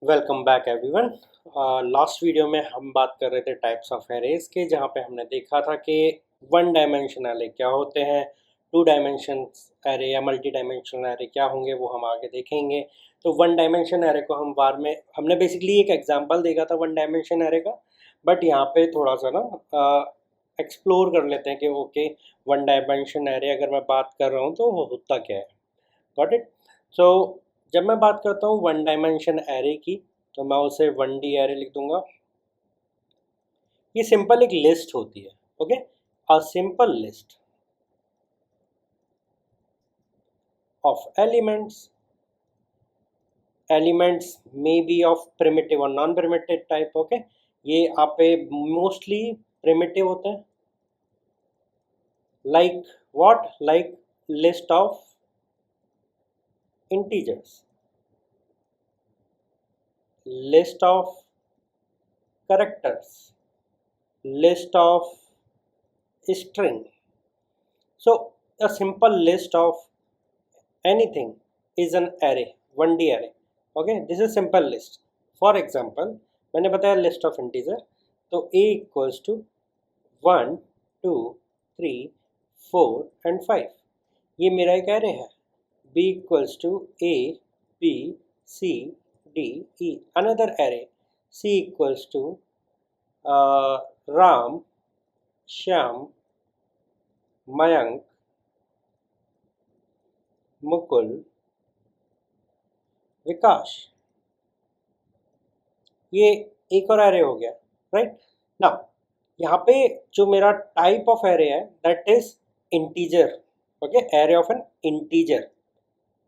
Welcome back everyone. Last video में हम बात कर रहे थे टाइप्स ऑफ एरेज के, जहाँ पे हमने देखा था कि वन डायमेंशन एरे क्या होते हैं, टू डायमेंशन एरे या मल्टी डायमेंशनल एरे क्या होंगे वो हम आगे देखेंगे। तो वन डायमेंशन एरे को हम बार में हमने बेसिकली एक एग्जांपल देखा था वन डायमेंशन एरे का, बट यहाँ पे थोड़ा सा ना एक्सप्लोर कर लेते हैं कि ओके, वन डायमेंशन एरे अगर मैं बात कर रहा हूँ तो वो होता क्या है। Got it. सो जब मैं बात करता हूँ वन डायमेंशन एरे की, तो मैं उसे वन डी एरे लिख दूंगा। ये सिंपल एक लिस्ट होती है। Okay, a simple list of elements. Elements may be of primitive और नॉन प्रिमिटिव टाइप। ओके, ये आप पे मोस्टली प्रिमिटिव होते हैं। Like what, like list of integers, list of characters, list of string. So a simple list of anything is an array, 1D array. Okay, this is simple list. For example, मैंने बताया list of integer, तो a equals to 1 2 3 4 and 5, ये मेरा एक array है। b equals to a b c d e, another array। c equals to Ram, Shyam, Mayank, Mukul, विकास, ये एक और एरे हो गया। राइट ना, यहाँ पे जो मेरा टाइप ऑफ एरे है that is integer. Okay, array of an integer,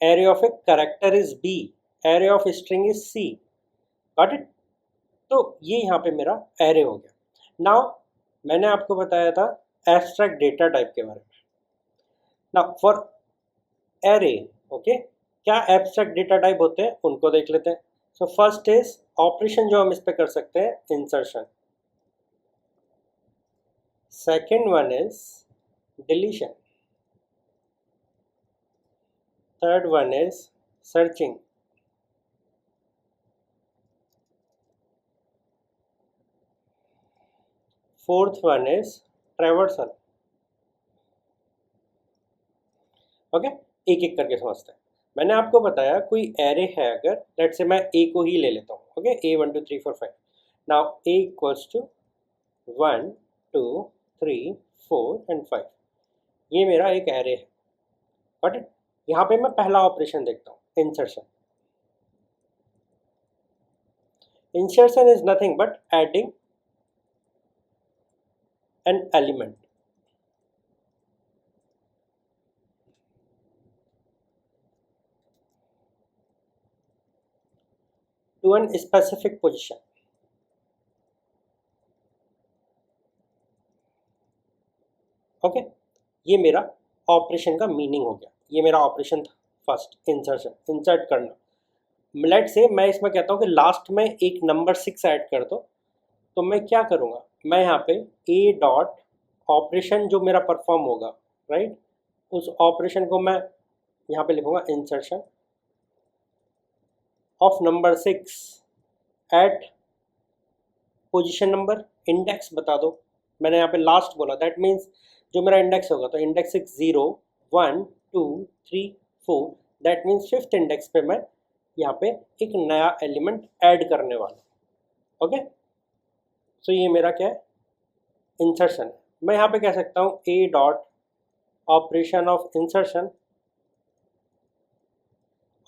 array of a character is B, array of string is C. Got it. तो ये यहाँ पे मेरा एरे हो गया। नाउ मैंने आपको बताया था एब्स्ट्रैक्ट डेटा टाइप के बारे में। नाउ फॉर एरे, ओके, क्या एब्स्ट्रैक्ट डेटा टाइप होते हैं उनको देख लेते हैं। सो फर्स्ट इज ऑपरेशन जो हम इस पे कर सकते हैं, insertion. Second one is deletion. Third one is searching. Fourth one is traversal. Okay, एक एक करके समझते हैं। मैंने आपको बताया कोई एरे है, अगर लेट से मैं ए को ही ले लेता हूँ। Okay, A 1 2 3 4 5। Now A equals to 1 2 3 4 and 5, ये मेरा एक एरे है। बट यहाँ पे मैं पहला ऑपरेशन देखता हूँ, insertion. Insertion is nothing but adding an element to an specific position. Okay, ये मेरा ऑपरेशन का मीनिंग हो गया। ये मेरा ऑपरेशन था फर्स्ट, इंसर्शन, इंसर्ट करना। लेट से मैं इसमें कहता हूँ कि लास्ट में एक नंबर 6 ऐड कर दो, तो मैं क्या करूँगा, मैं यहाँ पे ए डॉट ऑपरेशन जो मेरा परफॉर्म होगा, राइट, उस ऑपरेशन को मैं यहाँ पे लिखूँगा insertion of number 6 at position number, index बता दो। मैंने यहाँ पे लास्ट बोला, दैट मीन्स जो मेरा इंडेक्स होगा, तो index 6 0 1 2 3 4, that means fifth index पे मैं यहाँ पे एक नया एलिमेंट ऐड करने वाला हूँ। ओके, सो ये मेरा क्या है, इंसर्शन। मैं यहाँ पे कह सकता हूँ A dot operation of insertion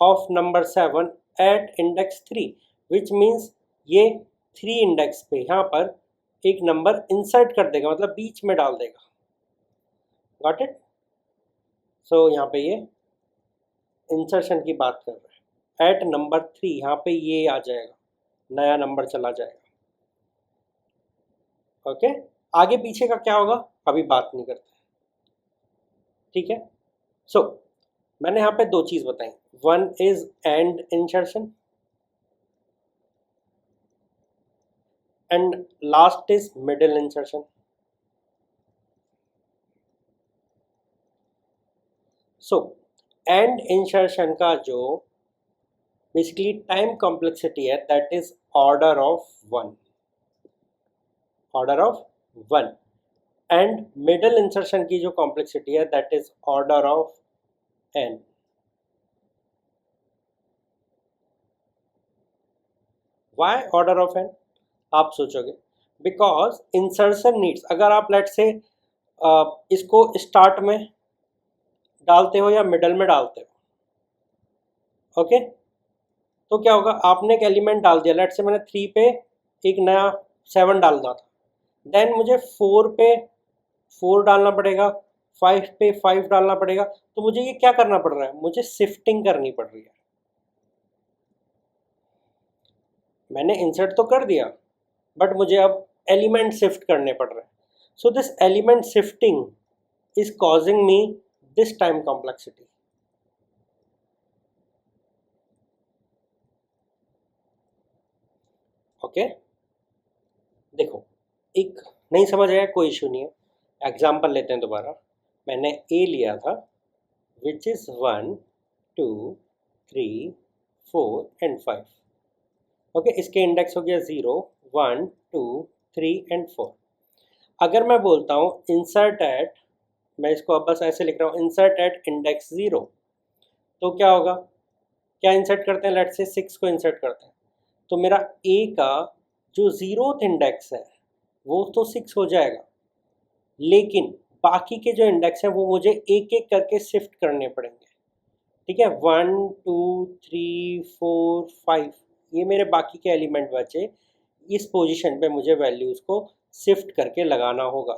of number 7 at index 3, which means ये 3 इंडेक्स पे यहाँ पर एक नंबर इंसर्ट कर देगा, मतलब बीच में डाल देगा। Got it. सो यहाँ पे ये इंसर्शन की बात कर रहे हैं। एट नंबर 3 यहाँ पे ये आ जाएगा, नया नंबर चला जाएगा। ओके, आगे पीछे का क्या होगा अभी बात नहीं करते, ठीक है। सो मैंने यहाँ पे दो चीज बताई, one is end insertion and last is middle insertion. So end insertion का जो बेसिकली टाइम कॉम्प्लेक्सिटी है that is order of one, order of one. And middle insertion की जो कॉम्प्लेक्सिटी है that is order of n। Why order of n? आप सोचोगे because insertion needs, अगर आप लेट से इसको स्टार्ट में डालते हो या मिडल में डालते हो, ओके तो क्या होगा, आपने एक एलिमेंट डाल दिया, लेट से मैंने 3 पे एक नया 7 डाल दिया था, देन मुझे 4 पे 4 डालना पड़ेगा, 5 पे 5 डालना पड़ेगा। तो मुझे ये क्या करना पड़ रहा है, मुझे शिफ्टिंग करनी पड़ रही है। मैंने इंसर्ट तो कर दिया बट मुझे अब एलिमेंट शिफ्ट करने पड़ रहे हैं। So this element shifting is causing me this time complexity. Okay देखो, एक नहीं समझ आया कोई इशू नहीं है, एग्जाम्पल लेते हैं दोबारा। मैंने ए लिया था विच इज 1 2 3 4 एंड 5। ओके इसके इंडेक्स हो गया 0 1 2 3 एंड 4। अगर मैं बोलता हूँ इंसर्ट एट, मैं इसको अब बस ऐसे लिख रहा हूँ इंसर्ट एट इंडेक्स 0, तो क्या होगा, क्या इंसर्ट करते हैं, लेट से 6 को इंसर्ट करते हैं, तो मेरा ए का जो 0th इंडेक्स है वो तो 6 हो जाएगा, लेकिन बाकी के जो इंडेक्स हैं वो मुझे एक एक करके शिफ्ट करने पड़ेंगे। ठीक है 1 2 3 4 5 ये मेरे बाकी के एलिमेंट बचे, इस पोजीशन पे मुझे वैल्यूज़ को शिफ्ट करके लगाना होगा।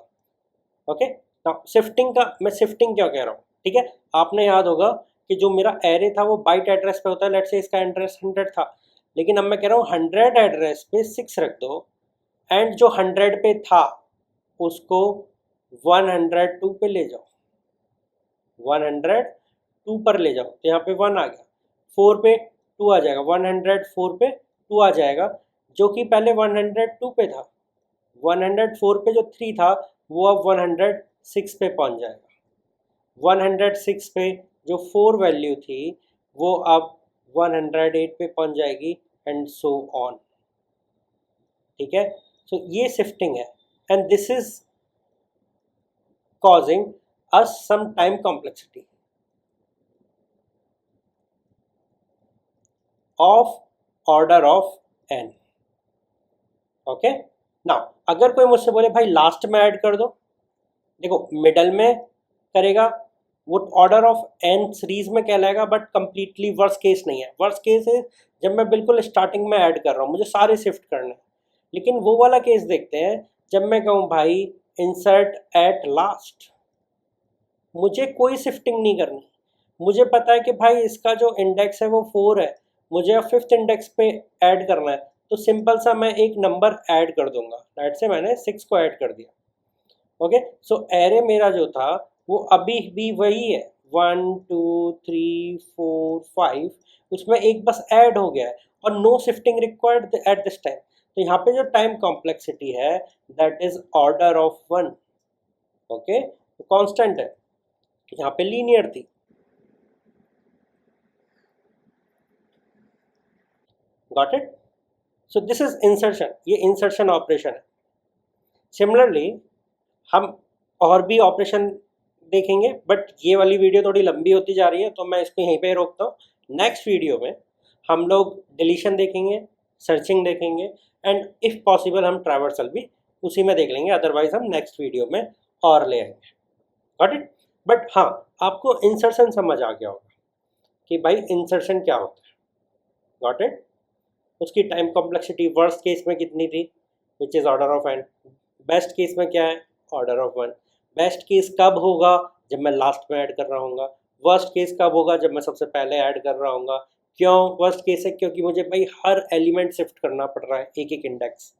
ओके ना शिफ्टिंग का, मैं शिफ्टिंग क्या कह रहा हूँ, ठीक है आपने याद होगा कि जो मेरा एरे था वो बाइट एड्रेस पे होता है, लेट से इसका एड्रेस 100 था, लेकिन अब मैं कह रहा हूँ 100 एड्रेस पे 6 रख दो, एंड जो 100 पे था उसको 102 पे ले जाओ, 102 पर ले जाओ, तो यहाँ पे 1 आ गया, 4 पे 2 आ जाएगा, 104 पे 2 आ जाएगा, जो कि पहले 102 पे था। 104 पे जो 3 था वो अब 106 पे पहुंच जाएगा। 106 पे जो 4 वैल्यू थी वो अब 108 पे पहुंच जाएगी, एंड सो ऑन। ठीक है सो ये शिफ्टिंग है, and this is causing us some time complexity of order of n। Okay now अगर कोई मुझसे बोले भाई लास्ट में ऐड कर दो, देखो मिडल में करेगा वो ऑर्डर ऑफ n सीरीज में कहलाएगा, बट कंप्लीटली वर्स्ट केस नहीं है। वर्स्ट केस है जब मैं बिल्कुल स्टार्टिंग में ऐड कर रहा हूँ, मुझे सारे शिफ्ट करने हैं, लेकिन वो वाला केस देखते हैं जब मैं कहूँ भाई इंसर्ट एट लास्ट, मुझे कोई शिफ्टिंग नहीं करनी, मुझे पता है कि भाई इसका जो इंडेक्स है वो 4 है, मुझे अब 5th इंडेक्स पे ऐड करना है, तो सिंपल सा मैं एक नंबर ऐड कर दूंगा, लेट से मैंने 6 को ऐड कर दिया। ओके सो एरे मेरा जो था वो अभी भी वही है 1 2 3 4 5, उसमें एक बस ऐड हो गया है और no shifting required at this time. तो यहाँ पे जो टाइम कॉम्प्लेक्सिटी है that is order of 1। Okay constant है, यहाँ पे लीनियर थी। Got it? So this is insertion, ये इंसर्शन ऑपरेशन है। सिमिलरली हम और भी ऑपरेशन देखेंगे, बट ये वाली वीडियो थोड़ी लंबी होती जा रही है तो मैं इसको यहीं पे रोकता हूँ। नेक्स्ट वीडियो में हम लोग डिलीशन देखेंगे, सर्चिंग देखेंगे, एंड इफ़ पॉसिबल हम ट्रैवर्सल भी उसी में देख लेंगे, अदरवाइज हम नेक्स्ट वीडियो में और ले आएंगे। Got it? बट हाँ आपको इंसर्शन समझ आ गया होगा कि भाई इंसर्शन क्या होता है। Got it? उसकी टाइम कॉम्प्लेक्सिटी वर्स्ट केस में कितनी थी, which is order of n। Best case में क्या है, ऑर्डर ऑफ 1। बेस्ट केस कब होगा, जब मैं लास्ट में ऐड कर रहा हूँ। वर्स्ट केस कब होगा, जब मैं सबसे पहले ऐड कर रहा हूँ। क्यों वर्स्ट केस है, क्योंकि मुझे भाई हर एलिमेंट शिफ्ट करना पड़ रहा है, एक एक इंडेक्स।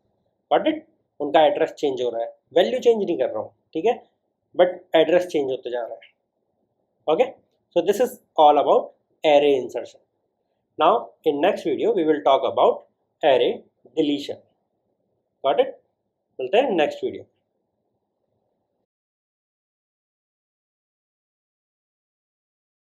Got it? उनका एड्रेस चेंज हो रहा है, वैल्यू चेंज नहीं कर रहा हूँ, ठीक है, बट एड्रेस चेंज होते जा रहा है। Okay so this is all about array insertion. Now in next video we will talk about array deletion. Got it? मिलते हैं next video.